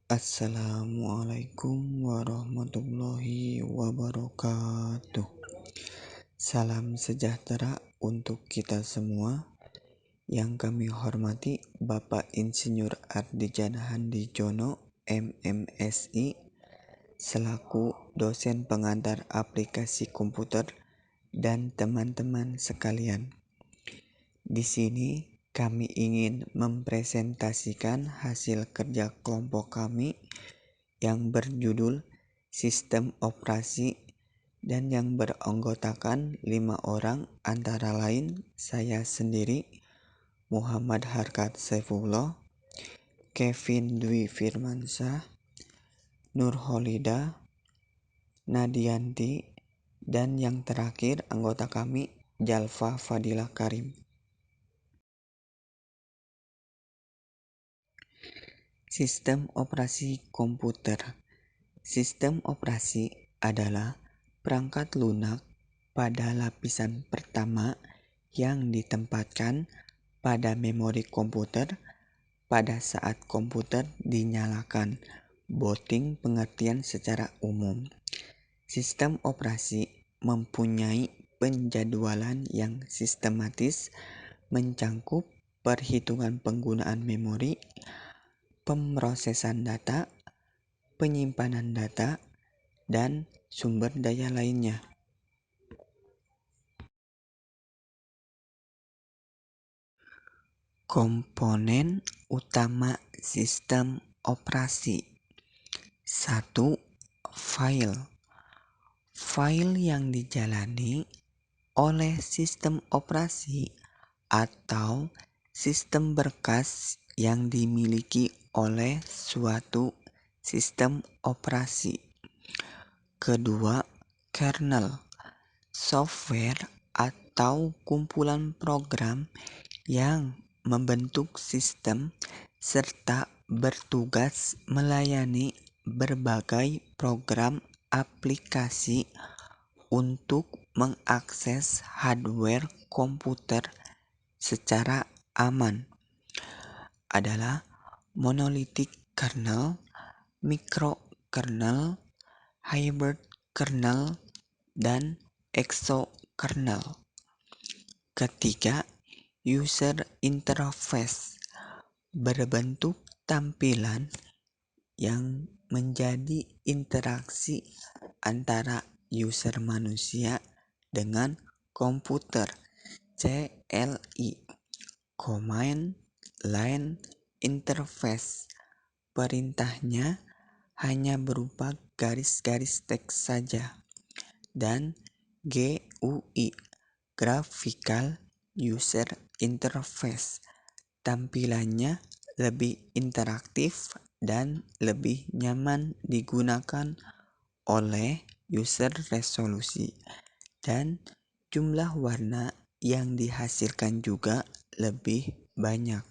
Assalamualaikum warahmatullahi wabarakatuh. Salam sejahtera untuk kita semua. Yang kami hormati Bapak Insinyur Ardijana Handijono, MMSI, selaku dosen pengantar aplikasi komputer dan teman-teman sekalian. Di sini kami ingin mempresentasikan hasil kerja kelompok kami yang berjudul Sistem Operasi dan yang beranggotakan 5 orang, antara lain saya sendiri, Muhammad Harkat Saifullah, Kevin Dwi Firmansyah, Nurholida, Nadianti, dan yang terakhir anggota kami Jalfa Fadilah Karim. Sistem operasi komputer. Sistem operasi adalah perangkat lunak pada lapisan pertama yang ditempatkan pada memori komputer pada saat komputer dinyalakan. Booting pengertian secara umum. Sistem operasi mempunyai penjadwalan yang sistematis, mencangkup perhitungan penggunaan memori, pemrosesan data, penyimpanan data, dan sumber daya lainnya. Komponen utama sistem operasi. 1. File. File yang dijalani oleh sistem operasi atau sistem berkas yang dimiliki oleh suatu sistem operasi. Kedua, kernel. Software atau kumpulan program yang membentuk sistem serta bertugas melayani berbagai program aplikasi untuk mengakses hardware komputer secara aman adalah monolithic kernel, microkernel, hybrid kernel, dan exokernel. Ketiga, user interface berbentuk tampilan yang menjadi interaksi antara user manusia dengan komputer, CLI. Command Line Interface. Perintahnya hanya berupa garis-garis teks saja. Dan GUI, Graphical User Interface. Tampilannya lebih interaktif dan lebih nyaman digunakan oleh user. Resolusi dan jumlah warna yang dihasilkan juga lebih banyak.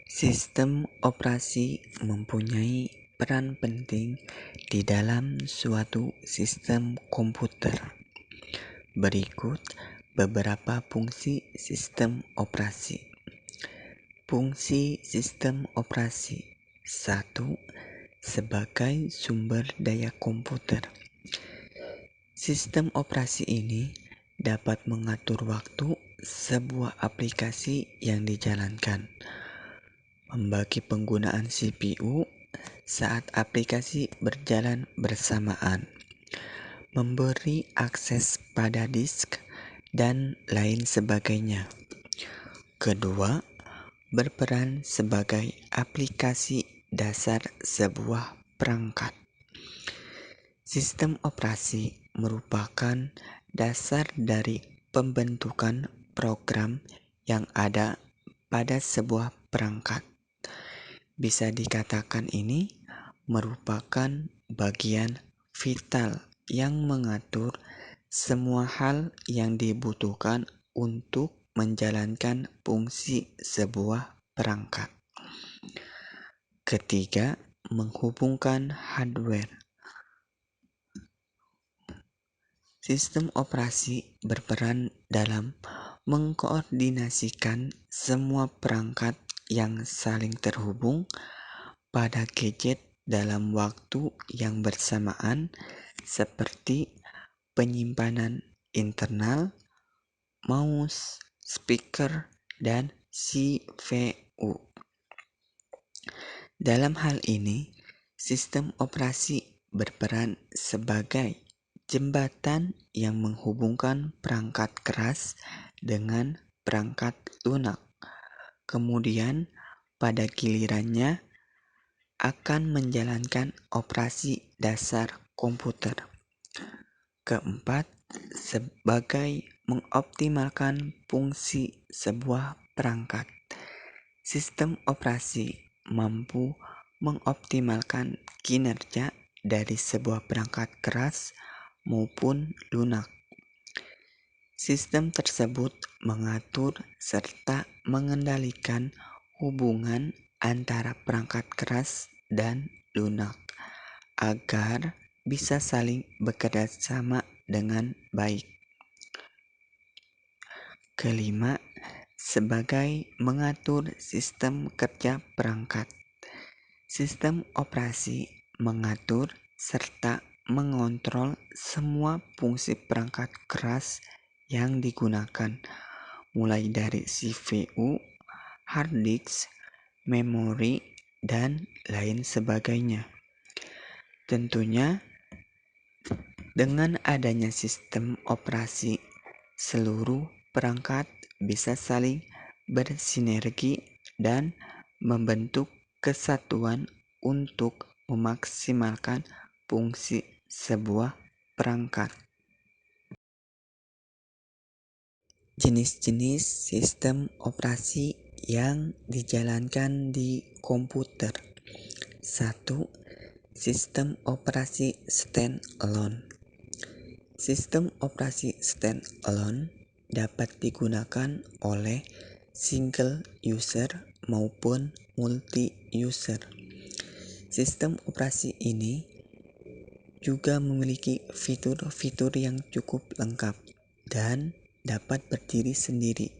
Sistem operasi mempunyai peran penting di dalam suatu sistem komputer. Berikut beberapa fungsi sistem operasi. Fungsi sistem operasi. 1. Sebagai sumber daya komputer. Sistem operasi ini dapat mengatur waktu sebuah aplikasi yang dijalankan, membagi penggunaan CPU saat aplikasi berjalan bersamaan, memberi akses pada disk, dan lain sebagainya. Kedua, berperan sebagai aplikasi dasar sebuah perangkat. Sistem operasi merupakan dasar dari pembentukan program yang ada pada sebuah perangkat. Bisa dikatakan ini merupakan bagian vital yang mengatur semua hal yang dibutuhkan untuk menjalankan fungsi sebuah perangkat. Ketiga, menghubungkan hardware. Sistem operasi berperan dalam mengkoordinasikan semua perangkat yang saling terhubung pada gadget dalam waktu yang bersamaan seperti penyimpanan internal, mouse, speaker, dan CPU. Dalam hal ini, sistem operasi berperan sebagai jembatan yang menghubungkan perangkat keras dengan perangkat lunak. Kemudian, pada gilirannya akan menjalankan operasi dasar komputer. Keempat, sebagai mengoptimalkan fungsi sebuah perangkat. Sistem operasi mampu mengoptimalkan kinerja dari sebuah perangkat keras maupun lunak. Sistem tersebut mengatur serta mengendalikan hubungan antara perangkat keras dan lunak agar bisa saling bekerja sama dengan baik. Kelima, sebagai mengatur sistem kerja perangkat. Sistem operasi mengatur serta mengontrol semua fungsi perangkat keras yang digunakan, mulai dari CPU, hard disk, memori, dan lain sebagainya. Tentunya, dengan adanya sistem operasi, seluruh perangkat bisa saling bersinergi dan membentuk kesatuan untuk memaksimalkan fungsi sebuah perangkat. Jenis-jenis sistem operasi yang dijalankan di komputer. 1. Sistem operasi standalone. Sistem operasi standalone dapat digunakan oleh single user maupun multi-user. Sistem operasi ini juga memiliki fitur-fitur yang cukup lengkap dan dapat berdiri sendiri.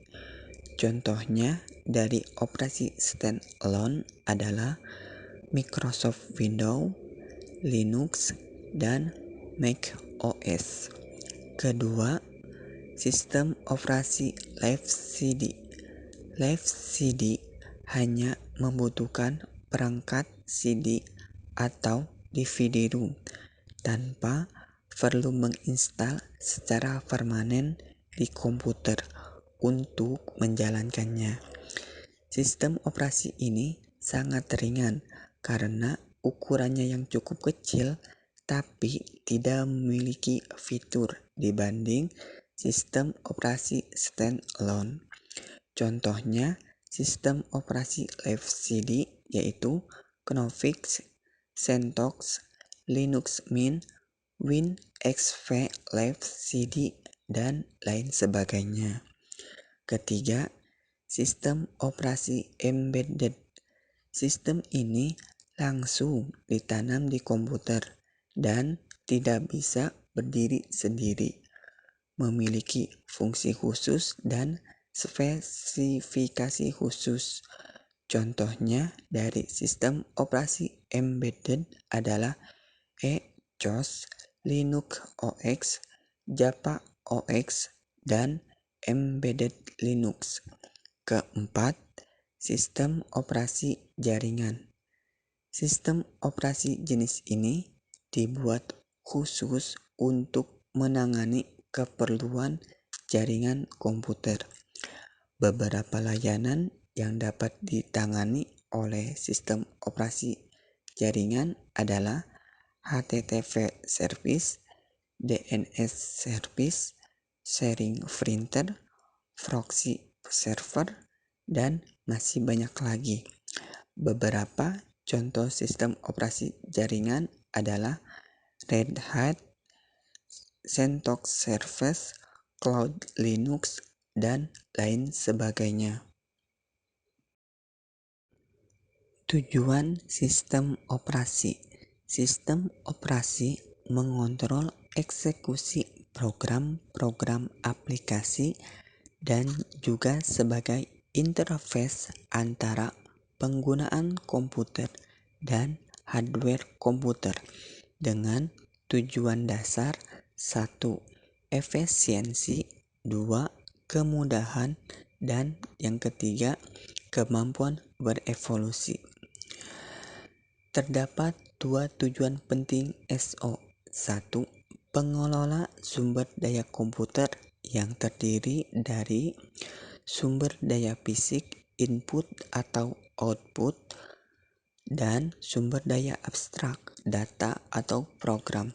Contohnya dari operasi standalone adalah Microsoft Windows, Linux, dan Mac OS. Kedua, sistem operasi Live CD. Live CD hanya membutuhkan perangkat CD atau DVD-ROM tanpa perlu menginstal secara permanen di komputer untuk menjalankannya. Sistem operasi ini sangat ringan karena ukurannya yang cukup kecil tapi tidak memiliki fitur dibanding sistem operasi standalone. Contohnya sistem operasi Live CD yaitu Knoppix, CentOS, Linux Mint, WinXP Live CD, dan lain sebagainya. Ketiga, sistem operasi embedded. Sistem ini langsung ditanam di komputer dan tidak bisa berdiri sendiri, memiliki fungsi khusus dan spesifikasi khusus. Contohnya dari sistem operasi embedded adalah ECOS, Linux OS, Java OS, dan Embedded Linux. Keempat, sistem operasi jaringan. Sistem operasi jenis ini dibuat khusus untuk menangani keperluan jaringan komputer. Beberapa layanan yang dapat ditangani oleh sistem operasi jaringan adalah HTTP service, DNS service, sharing printer, proxy server, dan masih banyak lagi. Beberapa contoh sistem operasi jaringan adalah Red Hat, CentOS Service, Cloud Linux, dan lain sebagainya. Tujuan sistem operasi. Sistem operasi mengontrol eksekusi program-program aplikasi dan juga sebagai interface antara penggunaan komputer dan hardware komputer dengan tujuan dasar 1. Efisiensi, 2. Kemudahan, dan yang ketiga, kemampuan berevolusi. Terdapat dua tujuan penting SO. 1. Pengelola sumber daya komputer yang terdiri dari sumber daya fisik input atau output dan sumber daya abstrak data atau program.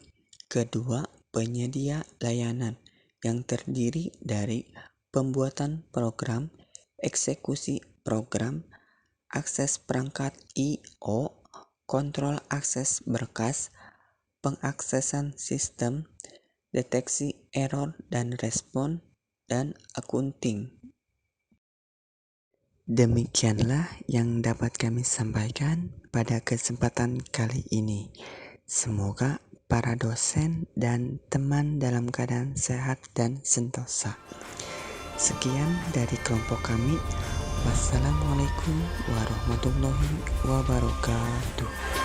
Kedua, penyedia layanan yang terdiri dari pembuatan program, eksekusi program, akses perangkat I/O, kontrol akses berkas, pengaksesan sistem, deteksi error dan respon, dan akunting. Demikianlah yang dapat kami sampaikan pada kesempatan kali ini. Semoga para dosen dan teman dalam keadaan sehat dan sentosa. Sekian dari kelompok kami. Wassalamualaikum warahmatullahi wabarakatuh.